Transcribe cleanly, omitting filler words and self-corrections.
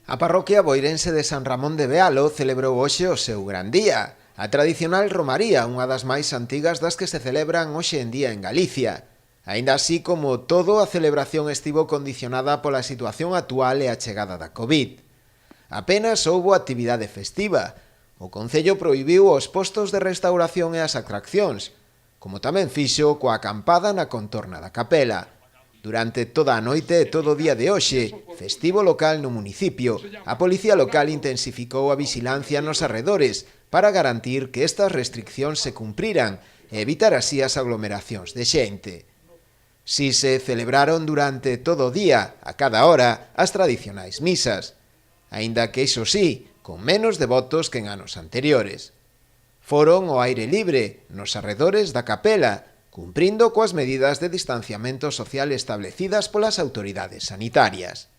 A parroquia boirense de San Ramón de Bealo celebrou hoxe o seu gran día. A tradicional romaría, unha das máis antigas das que se celebran hoxe en día en Galicia. Aínda así, como todo, a celebración estivo condicionada pola situación actual e a chegada da Covid. Apenas houbo actividade festiva. O Concello prohibiu os postos de restauración e as atraccións, como tamén fixo coa acampada na contorna da capela. Durante toda a noite e todo o día de hoxe, festivo local no municipio, a Policía Local intensificou a vixilancia nos arredores para garantir que estas restriccións se cumpriran e evitar así as aglomeracións de xente. Si se celebraron durante todo o día, a cada hora, as tradicionais misas, aínda que iso sí, con menos devotos que en anos anteriores. Foron ao aire libre, nos arredores da capela, cumprindo coas medidas de distanciamento social establecidas polas autoridades sanitarias.